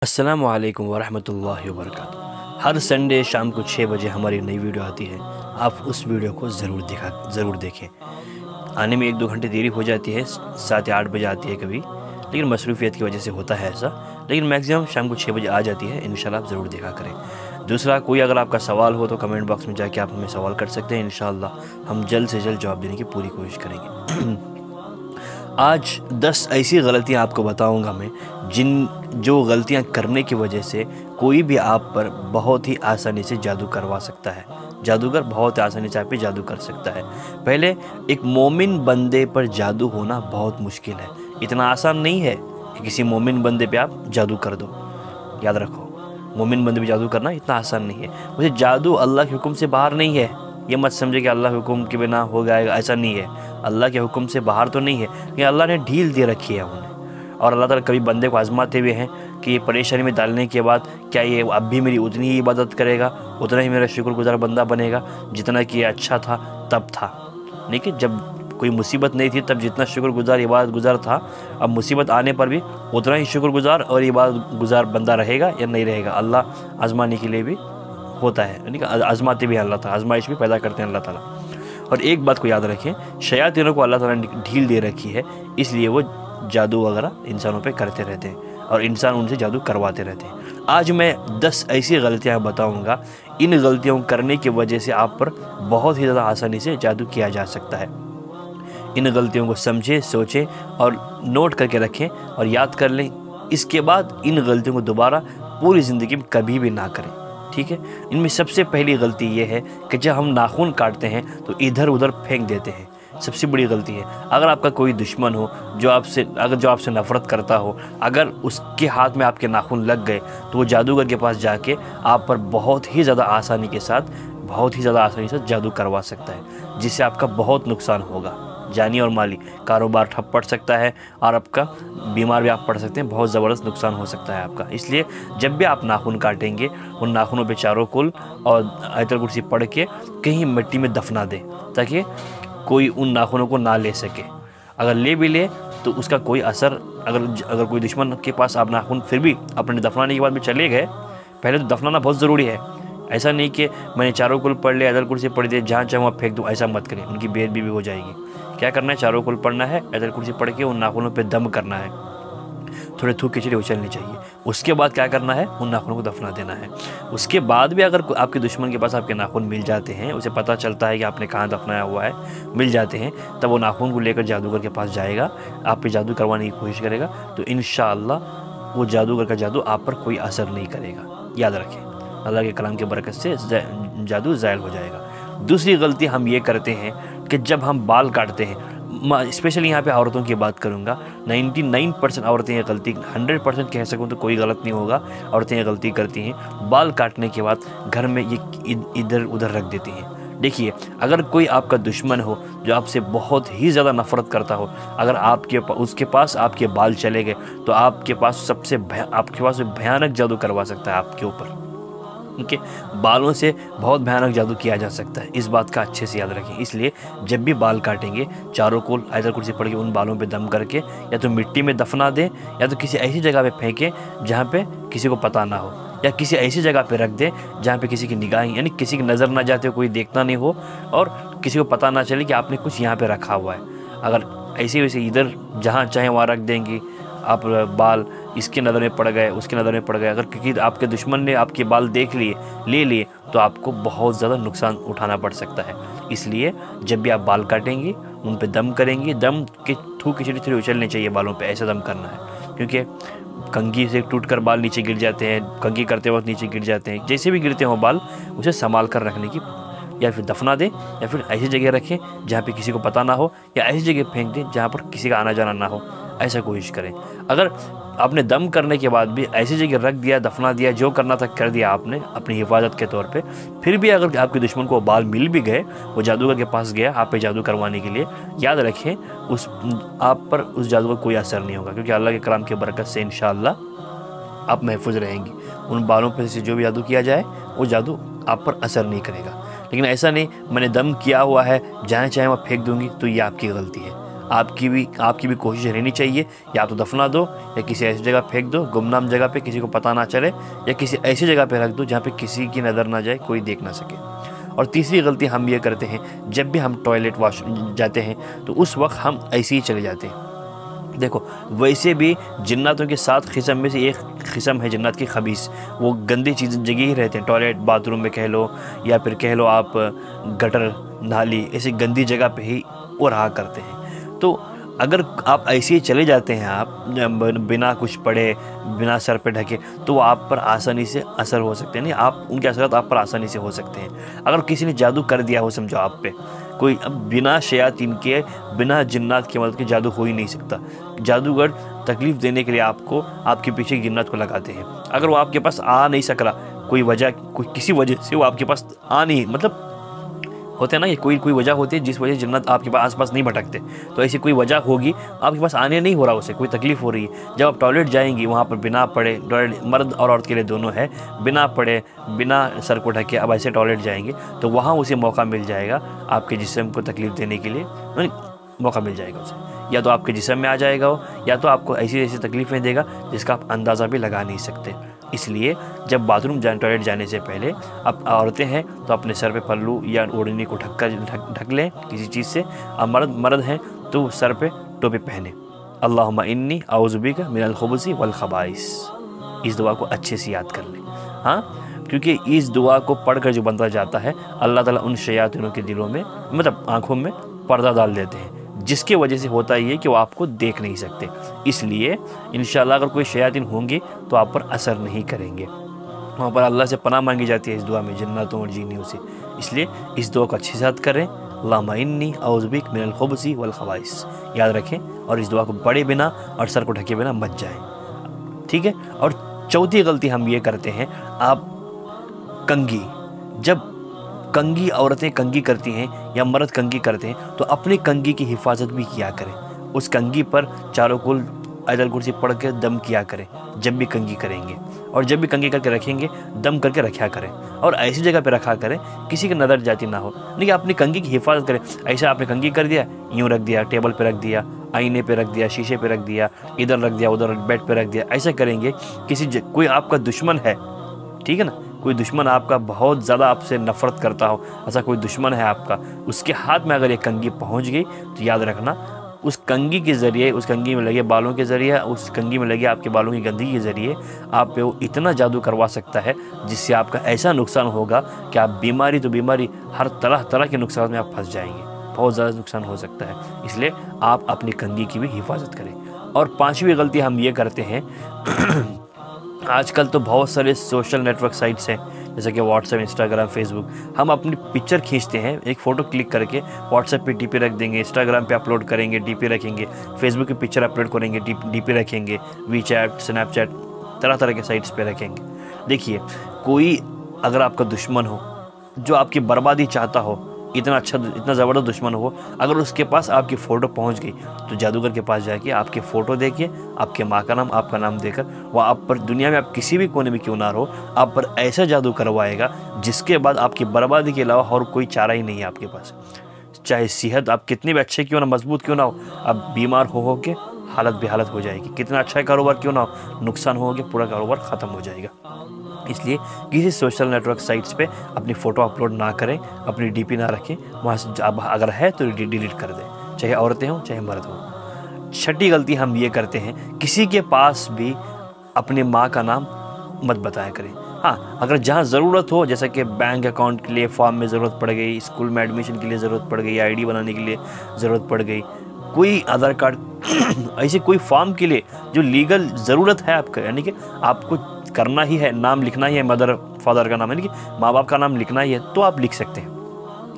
अस्सलामु अलैकुम वरहमतुल्लाहि वबरकातुहू। हर संडे शाम को 6 बजे हमारी नई वीडियो आती है। आप उस वीडियो को ज़रूर देखें। आने में 1-2 घंटे देरी हो जाती है, 7 या 8 बजे आती है कभी, लेकिन मसरूफ़ियत की वजह से होता है ऐसा, लेकिन मैक्सिमम शाम को 6 बजे आ जाती है। इंशाल्लाह आप ज़रूर देखा करें। दूसरा, कोई अगर आपका सवाल हो तो कमेंट बॉक्स में जाके आप हमें सवाल कर सकते हैं। इंशाल्लाह हम जल्द से जल्द जवाब देने की पूरी कोशिश करेंगे। आज 10 ऐसी गलतियां आपको बताऊंगा मैं, जो गलतियां करने की वजह से कोई भी आप पर बहुत ही आसानी से जादू करवा सकता है। जादूगर बहुत आसानी से आप पे जादू कर सकता है। पहले, एक मोमिन बंदे पर जादू होना बहुत मुश्किल है। इतना आसान नहीं है कि किसी मोमिन बंदे पे आप जादू कर दो। याद रखो, मोमिन बंदे पे जादू करना इतना आसान नहीं है। मुझे जादू अल्लाह के हुक्म से बाहर नहीं है। ये मत समझे कि अल्लाह के हुक्म के बिना हो जाएगा, ऐसा नहीं है। अल्लाह के हुक्म से बाहर तो नहीं है, ये अल्लाह ने ढील दे रखी है उन्हें। और अल्लाह ताला कभी बंदे को आजमाते हुए हैं कि ये परेशानी में डालने के बाद क्या ये अब भी मेरी उतनी ही इबादत करेगा, उतना ही मेरा शुक्रगुजार बंदा बनेगा जितना कि ये अच्छा था तब था। लेकिन जब कोई मुसीबत नहीं थी तब जितना शुक्रगुजार इबादत गुजार था, अब मुसीबत आने पर भी उतना ही शुक्रगुजार और इबादत गुजार बंदा रहेगा या नहीं रहेगा। अल्लाह आजमाने के लिए भी होता है, यानी कि आजमाते भी अल्लाह ताला, आजमाइश भी पैदा करते हैं अल्लाह ताला। और एक बात को याद रखें, शयातीनों को अल्लाह ताला ने ढील दे रखी है, इसलिए वो जादू वगैरह इंसानों पे करते रहते हैं और इंसान उनसे जादू करवाते रहते हैं। आज मैं 10 ऐसी गलतियां बताऊंगा, इन गलतियों करने की वजह से आप पर बहुत ही ज़्यादा आसानी से जादू किया जा सकता है। इन गलतियों को समझें, सोचें और नोट करके रखें और याद कर लें। इसके बाद इन गलतियों को दोबारा पूरी ज़िंदगी में कभी भी ना करें, ठीक है। इनमें सबसे पहली गलती ये है कि जब हम नाखून काटते हैं तो इधर उधर फेंक देते हैं। सबसे बड़ी गलती है। अगर आपका कोई दुश्मन हो जो आपसे नफ़रत करता हो, अगर उसके हाथ में आपके नाखून लग गए तो वो जादूगर के पास जाके आप पर बहुत ही ज़्यादा आसानी से जादू करवा सकता है, जिससे आपका बहुत नुकसान होगा, जानी और माली। कारोबार ठप पड़ सकता है और आपका बीमार भी आप पड़ सकते हैं, बहुत ज़बरदस्त नुकसान हो सकता है आपका। इसलिए जब भी आप नाखून काटेंगे, उन नाखूनों पे चारों कुल और आयतुल कुर्सी पढ़ के कहीं मिट्टी में दफना दें, ताकि कोई उन नाखूनों को ना ले सके। अगर ले भी ले तो उसका कोई असर, अगर कोई दुश्मन के पास आप नाखून फिर भी अपने दफनाने के बाद में चले गए, पहले तो दफनाना बहुत ज़रूरी है। ऐसा नहीं कि मैंने चारों कुल पढ़ लिया, आयतुल कुर्सी पढ़ दिया, जहाँ चाहे वहाँ फेंक दूँ, ऐसा मत करें, उनकी बेअदबी भी हो जाएगी। क्या करना है, चारों कुल पढ़ना है, आयतुल कुर्सी पढ़ के उन नाखूनों पे दम करना है, थोड़े थूक खिचड़ी उछलनी चाहिए। उसके बाद क्या करना है, उन नाखूनों को दफना देना है। उसके बाद भी अगर आपके दुश्मन के पास आपके नाखून मिल जाते हैं, उसे पता चलता है कि आपने कहाँ दफनाया हुआ है, मिल जाते हैं, तब वो नाखून को लेकर जादूगर के पास जाएगा, आप पे जादू करवाने की कोशिश करेगा, तो इंशाअल्लाह वो जादूगर का जादू आप पर कोई असर नहीं करेगा। याद रखें, अल्लाह के कलाम की बरकत से जादू ज़ायल हो जाएगा। दूसरी गलती हम ये करते हैं कि जब हम बाल काटते हैं, स्पेशली यहाँ पे औरतों की बात करूँगा, 99% औरतें ये गलती, 100% कह सकूँ तो कोई गलत नहीं होगा, औरतें ये गलती करती हैं। बाल काटने के बाद घर में ये इधर उधर रख देती हैं। देखिए, अगर कोई आपका दुश्मन हो जो आपसे बहुत ही ज़्यादा नफ़रत करता हो, अगर उसके पास आपके बाल चले गए तो आपके पास भयानक जादू करवा सकता है आपके ऊपर। उनके बालों से बहुत भयानक जादू किया जा सकता है। इस बात का अच्छे से याद रखें। इसलिए जब भी बाल काटेंगे, चारों को आयतुल कुर्सी पढ़ के उन बालों पे दम करके या तो मिट्टी में दफना दें या तो किसी ऐसी जगह पे फेंकें जहाँ पे किसी को पता ना हो, या किसी ऐसी जगह पे रख दें जहाँ पे किसी की निगाह, यानी किसी की नज़र ना जाते हो, कोई देखता नहीं हो और किसी को पता ना चले कि आपने कुछ यहाँ पर रखा हुआ है। अगर ऐसे वैसे इधर जहाँ चाहे वहाँ रख देंगी आप बाल, इसके नज़र में पड़ गए, उसके नज़र में पड़ गए, अगर किसी आपके दुश्मन ने आपके बाल देख लिए, ले लिए, तो आपको बहुत ज़्यादा नुकसान उठाना पड़ सकता है। इसलिए जब भी आप बाल काटेंगे उन पे दम करेंगे, दम के थूक खिचड़ी थोड़ी उछलनी चाहिए बालों पे, ऐसा दम करना है। क्योंकि कंघी से टूटकर बाल नीचे गिर जाते हैं, कंघी करते वक्त नीचे गिर जाते हैं। जैसे भी गिरते हों बाल, उसे संभाल कर रखने की, या फिर दफना दें या फिर ऐसी जगह रखें जहाँ पे किसी को पता ना हो, या ऐसी जगह फेंक दें जहाँ पर किसी का आना जाना ना हो, ऐसा कोशिश करें। अगर आपने दम करने के बाद भी ऐसी जगह रख दिया, दफना दिया, जो करना था कर दिया आपने अपनी हिफाजत के तौर पे, फिर भी अगर आपके दुश्मन को बाल मिल भी गए, वो जादूगर के पास गया आप पे जादू करवाने के लिए, याद रखें आप पर उस जादू का कोई असर नहीं होगा, क्योंकि अल्लाह के कलाम की बरकत से इंशाअल्लाह आप महफूज रहेंगी। उन बालों पर से जो भी जादू किया जाए वो जादू आप पर असर नहीं करेगा। लेकिन ऐसा नहीं मैंने दम किया हुआ है, जहाँ चाहे वहाँ फेंक दूंगी, तो ये आपकी गलती है। आपकी भी कोशिश रहनी चाहिए, या तो दफना दो या किसी ऐसी जगह फेंक दो, गुमनाम जगह पे, किसी को पता ना चले, या किसी ऐसी जगह पे रख दो जहाँ पे किसी की नज़र ना जाए, कोई देख ना सके। और तीसरी गलती हम ये करते हैं, जब भी हम टॉयलेट वॉश जाते हैं तो उस वक्त हम ऐसे ही चले जाते हैं। देखो, वैसे भी जिन्नातों के 7 किस्म में से एक किस्म है जिन्नात की खबीस, वो गंदी चीज़ जगह ही रहते हैं, टॉयलेट बाथरूम में कह लो, या फिर कह लो आप गटर नाली, ऐसी गंदी जगह पे ही वो रहा करते हैं। तो अगर आप ऐसे ही चले जाते हैं, आप बिना कुछ पढ़े, बिना सर पे ढके, तो वो आप पर आसानी से असर हो सकते हैं, नहीं आप उनके असरात आप पर आसानी से हो सकते हैं। अगर किसी ने जादू कर दिया हो, समझो आप पे कोई, अब बिना शयातीन के, बिना जिन्नात की मदद के जादू हो ही नहीं सकता। जादूगर तकलीफ़ देने के लिए आपको, आपके पीछे जिन्नात को लगाते हैं। अगर वो आपके पास आ नहीं सक रहा, कोई वजह, कोई किसी वजह से वो आपके पास आ नहीं, मतलब होते हैं ना, ये कोई वजह होती है जिस वजह से जिन्नात आपके पास आसपास नहीं भटकते, तो ऐसी कोई वजह होगी, आपके पास आने नहीं हो रहा, उसे कोई तकलीफ़ हो रही है। जब आप टॉयलेट जाएंगी, वहाँ पर बिना पढ़े, टॉयलेट मर्द और औरत के लिए दोनों है, बिना पढ़े, बिना सर को ढके अब ऐसे टॉयलेट जाएंगे, तो वहाँ उसे मौका मिल जाएगा आपके जिस्म को तकलीफ़ देने के लिए, मौका मिल जाएगा उसे, या तो आपके जिस्म में आ जाएगा वो, या तो आपको ऐसी ऐसी तकलीफ़ें देगा जिसका आप अंदाज़ा भी लगा नहीं सकते। इसलिए जब बाथरूम टॉयलेट जाने से पहले, अब औरतें हैं तो अपने सर पे पल्लू या ओढ़नी को ढक लें किसी चीज़ से। अब मर्द हैं तो सर पे टोपी पहने, अल्लाहुम्मा इन्नी औज़ु बिका मिनल खुबुसी वल खबाइस, इस दुआ को अच्छे से याद कर लें। हाँ, क्योंकि इस दुआ को पढ़कर जो बंदा जाता है, अल्लाह ताला उन शयातीनों के दिलों में, मतलब आँखों में पर्दा डाल देते हैं, जिसके वजह से होता ये कि वो आपको देख नहीं सकते। इसलिए इंशाअल्लाह अगर कोई शयातीन होंगे तो आप पर असर नहीं करेंगे। वहाँ पर अल्लाह से पनाह मांगी जाती है इस दुआ में, जन्नतों और जीनियों से। इसलिए इस दुआ को अच्छी से याद करें, अल्लाहुम्मा इन्नी औज़ु बिका मिनल खुबुसी वल खबाइस, याद रखें, और इस दुआ को पढ़े बिना और सर को ढके बिना मत जाएं, ठीक है। और चौथी गलती हम ये करते हैं, आप कंघी, जब कंघी औरतें कंघी करती हैं या मर्द कंघी करते हैं, तो अपनी कंघी की हिफाजत भी किया करें। उस कंघी पर चारों कुल आयतल कुर्सी पढ़ के दम किया करें जब भी कंघी करेंगे, और जब भी कंघी करके रखेंगे दम करके रखा करें, और ऐसी जगह पे रखा करें किसी की नज़र जाती ना हो, नहीं अपनी कंघी की हिफाजत करें। ऐसा आपने कंघी कर दिया, यूँ रख दिया, टेबल पे रख दिया, आईने पे रख दिया, शीशे पे रख दिया, इधर रख दिया, उधर बेड पे रख दिया, ऐसा करेंगे कोई आपका दुश्मन है, ठीक है ना, कोई दुश्मन आपका बहुत ज़्यादा आपसे नफ़रत करता हो, ऐसा कोई दुश्मन है आपका, उसके हाथ में अगर ये कंघी पहुंच गई तो याद रखना, उस कंघी के ज़रिए, उस कंघी में लगे बालों के ज़रिए, उस कंघी में लगे आपके बालों की गंदगी के ज़रिए आप पे वो इतना जादू करवा सकता है जिससे आपका ऐसा नुकसान होगा कि आप बीमारी तो बीमारी, हर तरह के नुकसान में आप फंस जाएंगे, बहुत ज़्यादा नुकसान हो सकता है। इसलिए आप अपनी कंघी की भी हिफाजत करें। और 5वीं गलती हम ये करते हैं आजकल तो बहुत सारे सोशल नेटवर्क साइट्स हैं, जैसे कि व्हाट्सएप, इंस्टाग्राम, फेसबुक, हम अपनी पिक्चर खींचते हैं, एक फ़ोटो क्लिक करके व्हाट्सएप पे डीपी रख देंगे, इंस्टाग्राम पे अपलोड करेंगे, डीपी रखेंगे, फेसबुक की पिक्चर अपलोड करेंगे, डीपी रखेंगे, वीचैट, स्नैपचैट, तरह के साइट्स पे रखेंगे। देखिए, कोई अगर आपका दुश्मन हो जो आपकी बर्बादी चाहता हो, इतना ज़बरदस्त दुश्मन हो, अगर उसके पास आपकी फ़ोटो पहुंच गई तो जादूगर के पास जाके आपकी फ़ोटो देखिए, आपके माँ का नाम, आपका नाम देकर वह आप पर, दुनिया में आप किसी भी कोने में क्यों ना रहो, आप पर ऐसा जादू करवाएगा जिसके बाद आपकी बर्बादी के अलावा और कोई चारा ही नहीं है आपके पास। चाहे सेहत आप कितने भी अच्छे क्यों ना, मजबूत क्यों ना हो, आप बीमार हो के हालत बेहालत हो जाएगी। कितना अच्छा कारोबार क्यों ना हो, नुकसान हो गया, पूरा कारोबार ख़त्म हो जाएगा। इसलिए किसी सोशल नेटवर्क साइट्स पे अपनी फ़ोटो अपलोड ना करें, अपनी डीपी ना रखें, वहाँ से अगर है तो डिलीट कर दें, चाहे औरतें हों चाहे मर्द हों। 6ठी गलती हम ये करते हैं, किसी के पास भी अपने माँ का नाम मत बताया करें। हाँ, अगर जहाँ ज़रूरत हो, जैसा कि बैंक अकाउंट के लिए फॉर्म में ज़रूरत पड़ गई, स्कूल में एडमिशन के लिए ज़रूरत पड़ गई, आईडी बनाने के लिए ज़रूरत पड़ गई, कोई आधार कार्ड ऐसे कोई फॉर्म के लिए जो लीगल ज़रूरत है आपका, यानी कि आपको करना ही है, नाम लिखना ही है, मदर फादर का नाम, यानी कि माँ बाप का नाम लिखना ही है, तो आप लिख सकते हैं,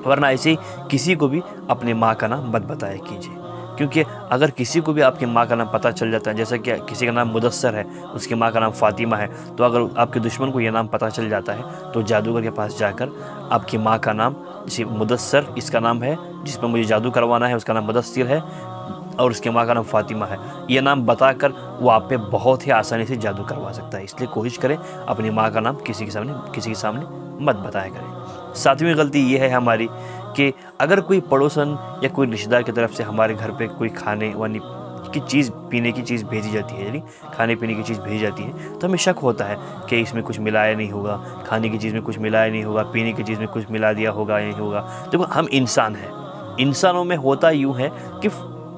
वरना ऐसे ही किसी को भी अपने माँ का नाम मत बताया कीजिए। क्योंकि अगर किसी को भी आपकी माँ का नाम पता चल जाता है, जैसे कि किसी का नाम मुदस्सर है, उसकी माँ का नाम फ़ातिमा है, तो अगर आपके दुश्मन को यह नाम पता चल जाता है तो जादूगर के पास जाकर आपकी माँ का नाम, जैसे मुदस्सर इसका नाम है, जिस पर मुझे जादू करवाना है उसका नाम मुदस्सिर है और उसकी माँ का नाम फ़ातिमा है, यह नाम बताकर वो आप पे बहुत ही आसानी से जादू करवा सकता है। इसलिए कोशिश करें अपनी माँ का नाम किसी के सामने मत बताया करें। सातवीं गलती ये है हमारी कि अगर कोई पड़ोसन या कोई रिश्तेदार की तरफ से हमारे घर पे कोई खाने वाली की चीज़, पीने की चीज़ भेजी जाती है, यानी खाने पीने की चीज़ भेजी जाती है, तो हमें शक होता है कि इसमें कुछ मिलाया नहीं होगा, खाने की चीज़ में कुछ मिलाया नहीं होगा, पीने की चीज़ में कुछ मिला दिया होगा या नहीं होगा। देखो हम इंसान हैं, इंसानों में होता यूँ है कि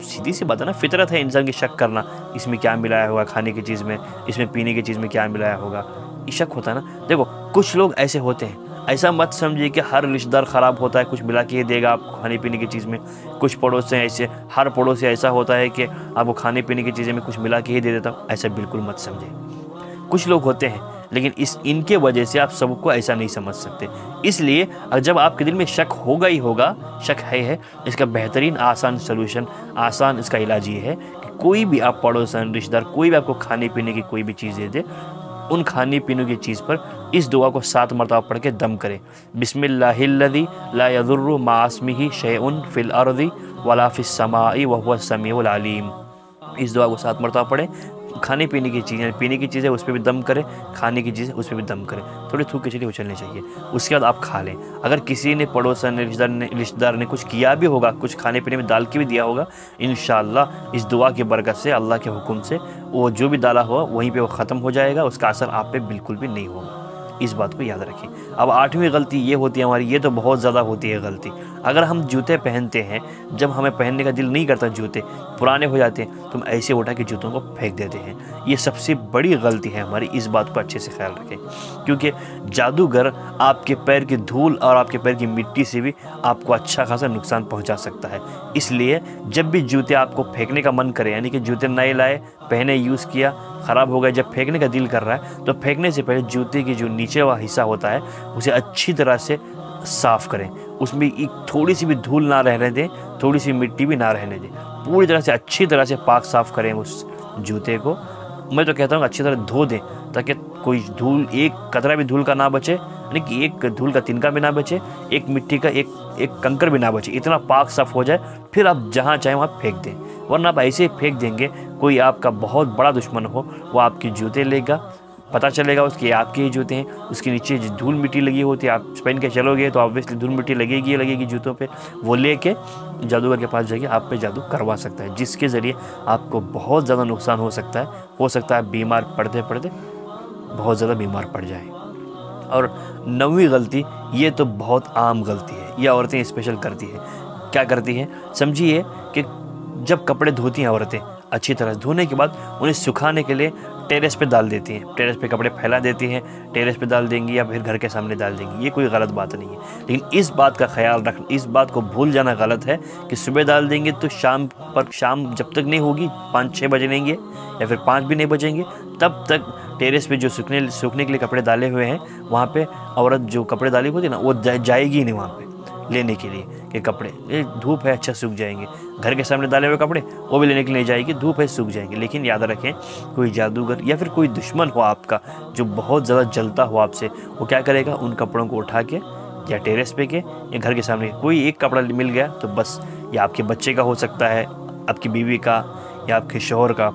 सीधी सी बात है ना, फितरत है इंसान की शक करना, इसमें क्या मिलाया होगा खाने की चीज़ में, इसमें पीने की चीज़ में क्या मिलाया होगा, ये शक होता है ना। देखो कुछ लोग ऐसे होते हैं, ऐसा मत समझिए कि हर रिश्तेदार ख़राब होता है, कुछ मिला के देगा आपको खाने पीने की चीज़ में। कुछ पड़ोस से ऐसे, हर पड़ोस से ऐसा होता है कि आपको खाने पीने की चीज़ें में कुछ मिला के ही दे देता, ऐसा बिल्कुल मत समझें। कुछ लोग होते हैं, लेकिन इनके वजह से आप सबको ऐसा नहीं समझ सकते। इसलिए जब आपके दिल में शक होगा ही होगा, शक है, इसका बेहतरीन आसान सोल्यूशन, आसान इसका इलाज ये है कि कोई भी आप पड़ोसन, रिश्तेदार, कोई भी आपको खाने पीने की कोई भी चीज़ दे दे, उन खाने पीने की चीज़ पर इस दुआ को 7 मरतबा पढ़ के दम करें। बिस्मिल्लाहिल्लज़ी ला यज़ुर्रु मअ इस्मिही शैउन फ़िल अर्ज़ि वला फ़िस समाई व हुवस समीउल अलीम। इस दुआ को 7 मरतबा पढ़ें। खाने पीने की चीज़ें, पीने की चीज़ें उस पर भी दम करें, खाने की चीज़ें उस पर भी दम करें, थोड़ी थूक खिचड़ी उछलनी चाहिए, उसके बाद आप खा लें। अगर किसी ने पड़ोसन ने रिश्तेदार ने कुछ किया भी होगा, कुछ खाने पीने में डाल के भी दिया होगा, इंशाअल्लाह इस दुआ की बरकत से, अल्लाह के हुक्म से, वो जो भी डाला हुआ वहीं पे वो ख़त्म हो जाएगा, उसका असर आप पे बिल्कुल भी नहीं होगा। इस बात को याद रखें। अब 8वीं गलती ये होती है हमारी, ये तो बहुत ज़्यादा होती है गलती। अगर हम जूते पहनते हैं, जब हमें पहनने का दिल नहीं करता, जूते पुराने हो जाते हैं, तो हम ऐसे उठा के जूतों को फेंक देते हैं। ये सबसे बड़ी गलती है हमारी, इस बात पर अच्छे से ख्याल रखें, क्योंकि जादूगर आपके पैर की धूल और आपके पैर की मिट्टी से भी आपको अच्छा खासा नुकसान पहुंचा सकता है। इसलिए जब भी जूते आपको फेंकने का मन करे, यानी कि जूते नए लाए, पहने, यूज़ किया, ख़राब हो गए, जब फेंकने का दिल कर रहा है, तो फेंकने से पहले जूते की जो नीचे वाला हिस्सा होता है उसे अच्छी तरह से साफ़ करें। उसमें एक थोड़ी सी भी धूल ना रहने दें, थोड़ी सी मिट्टी भी ना रहने दें, पूरी तरह से अच्छी तरह से पाक साफ़ करें उस जूते को। मैं तो कहता हूँ अच्छी तरह धो दें, ताकि कोई धूल, एक कतरा भी धूल का ना बचे, यानी कि एक धूल का तिनका भी ना बचे, एक मिट्टी का एक कंकर भी ना बचे, इतना पाक साफ़ हो जाए, फिर आप जहाँ चाहें वहाँ फेंक दें। वरना आप ऐसे ही फेंक देंगे, कोई आपका बहुत बड़ा दुश्मन हो, वो आपके जूते लेगा, पता चलेगा उसके आपके ही जूते हैं, उसके नीचे धूल मिट्टी लगी होती है, आप पहन के चलोगे तो ऑब्वियसली धूल मिट्टी लगेगी जूतों पे, वो लेके जादूगर के पास जाके आप पे जादू करवा सकता है, जिसके ज़रिए आपको बहुत ज़्यादा नुकसान हो सकता है बीमार पड़ते पड़ते बहुत ज़्यादा बीमार पड़ जाए। और 9वीं गलती, ये तो बहुत आम गलती है, ये औरतें स्पेशल करती है। क्या करती हैं? समझिए कि जब कपड़े धोती हैं औरतें, अच्छी तरह धोने के बाद उन्हें सुखाने के लिए टेरेस पे डाल देती हैं, टेरेस पे कपड़े फैला देती हैं, टेरेस पे डाल देंगी या फिर घर के सामने डाल देंगी। ये कोई गलत बात नहीं है, लेकिन इस बात का ख्याल रखना, इस बात को भूल जाना गलत है कि सुबह डाल देंगे तो शाम जब तक नहीं होगी, 5-6 बजे लेंगे या फिर 5 भी नहीं बजेंगे, तब तक टेरेस पे जो सूखने के लिए कपड़े डाले हुए हैं, वहाँ पे औरत जो कपड़े डाली होती है ना, वो जाएगी नहीं वहाँ पे लेने के लिए कि कपड़े, धूप है, अच्छा सूख जाएंगे। घर के सामने डाले हुए कपड़े वो भी लेने के लिए जाएगी, धूप है, सूख जाएंगे। लेकिन याद रखें, कोई जादूगर या फिर कोई दुश्मन हो आपका जो बहुत ज़्यादा जलता हो आपसे, वो क्या करेगा, उन कपड़ों को उठा के या टेरेस पे के या घर के सामने कोई एक कपड़ा मिल गया तो बस, या आपके बच्चे का हो सकता है, आपकी बीवी का या आपके शौहर का,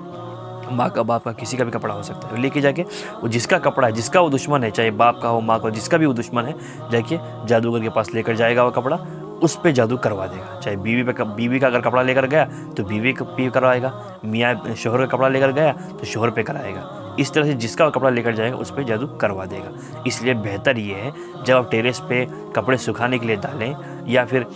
माँ का, बाप का, किसी का भी कपड़ा हो सकता है, लेके जाके वो जिसका कपड़ा है, जिसका वो दुश्मन है, चाहे बाप का हो, माँ का हो, जिसका भी वो दुश्मन है, जाके जादूगर के पास लेकर जाएगा वो कपड़ा, उस पे जादू करवा देगा। चाहे बीवी का अगर कपड़ा लेकर गया तो बीवी पे करवाएगा, मियाँ शौहर का कपड़ा लेकर गया तो शौहर पे कराएगा। इस तरह से जिसका कपड़ा लेकर जाएगा उस पर जादू करवा देगा। इसलिए बेहतर ये है, जब आप टेरेस पे कपड़े सुखाने के लिए डालें या फिर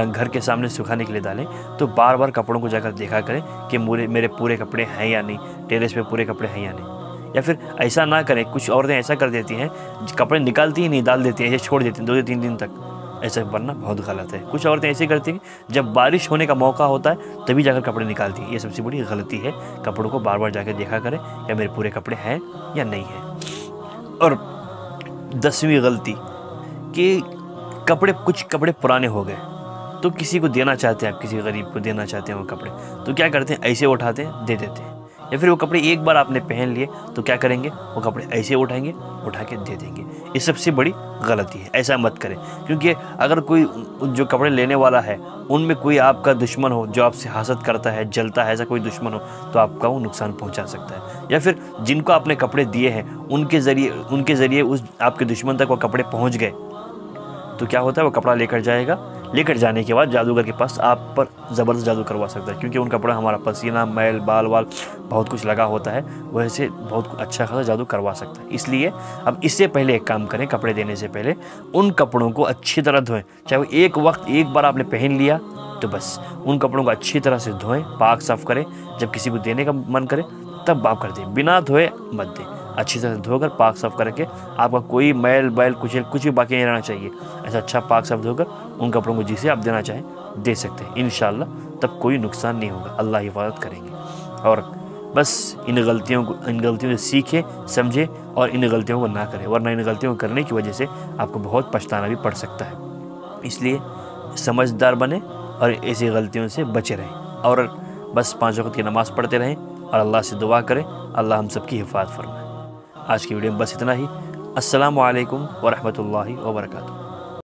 घर के सामने सुखाने के लिए डालें, तो बार बार कपड़ों को जाकर देखा करें कि मेरे पूरे कपड़े हैं या नहीं, टेरेस पे पूरे कपड़े हैं या नहीं। या फिर ऐसा ना करें, कुछ औरतें ऐसा कर देती हैं, कपड़े निकालती ही नहीं, डाल देती हैं, ऐसे छोड़ देती हैं 2 से 3 दिन तक। ऐसा करना बहुत गलत है। कुछ औरतें ऐसे करती हैं, जब बारिश होने का मौका होता है तभी जाकर कपड़े निकालती हैं। ये सबसे बड़ी गलती है। कपड़ों को बार बार जाकर देखा करें या मेरे पूरे कपड़े हैं या नहीं हैं। और 10वीं गलती कि कुछ कपड़े पुराने हो गए तो किसी को देना चाहते हैं, आप किसी गरीब को देना चाहते हैं वो कपड़े, तो क्या करते हैं, ऐसे उठाते हैं, दे देते हैं। या फिर वो कपड़े एक बार आपने पहन लिए तो क्या करेंगे, वो कपड़े ऐसे उठाएंगे, उठा के दे देंगे। ये सबसे बड़ी गलती है, ऐसा मत करें। क्योंकि अगर कोई जो कपड़े लेने वाला है उनमें कोई आपका दुश्मन हो जो आपसे हसद करता है, जलता है, ऐसा कोई दुश्मन हो तो आपका वो नुकसान पहुंचा सकता है। या फिर जिनको आपने कपड़े दिए हैं उनके ज़रिए उस आपके दुश्मन तक वो कपड़े पहुँच गए तो क्या होता है, वो कपड़ा लेकर जाएगा, लेकर जाने के बाद जादूगर के पास आप पर ज़बरदस्त जादू करवा सकता है, क्योंकि उन कपड़े हमारा पसीना, मैल, बाल वाल बहुत कुछ लगा होता है, वैसे बहुत अच्छा खासा जादू करवा सकता है। इसलिए अब इससे पहले एक काम करें, कपड़े देने से पहले उन कपड़ों को अच्छी तरह धोएं। चाहे वो एक बार आपने पहन लिया तो बस उन कपड़ों को अच्छी तरह से धोएं, पाक साफ करें। जब किसी को देने का मन करे तब आप कर दें, बिना धोए मत दें। अच्छी तरह से धोकर पाक साफ करके आपका कोई मैल बैल कुछ भी बाकी नहीं रहना चाहिए। ऐसा अच्छा पाक साफ धोकर उन कपड़ों को जिसे आप देना चाहें दे सकते हैं इंशाअल्लाह, तब कोई नुकसान नहीं होगा, अल्लाह हिफाजत करेंगे। और बस इन गलतियों से सीखें, समझें और इन गलतियों को ना करें, वरना इन गलतियों को करने की वजह से आपको बहुत पछताना भी पड़ सकता है। इसलिए समझदार बने और ऐसी गलतियों से बचे रहें और बस 5 वक्त की नमाज़ पढ़ते रहें और अल्लाह से दुआ करें, अल्लाह हम सबकी हिफाजत फरमाए। आज की वीडियो में बस इतना ही। अस्सलामु अलैकुम व रहमतुल्लाहि व बरकातुहू।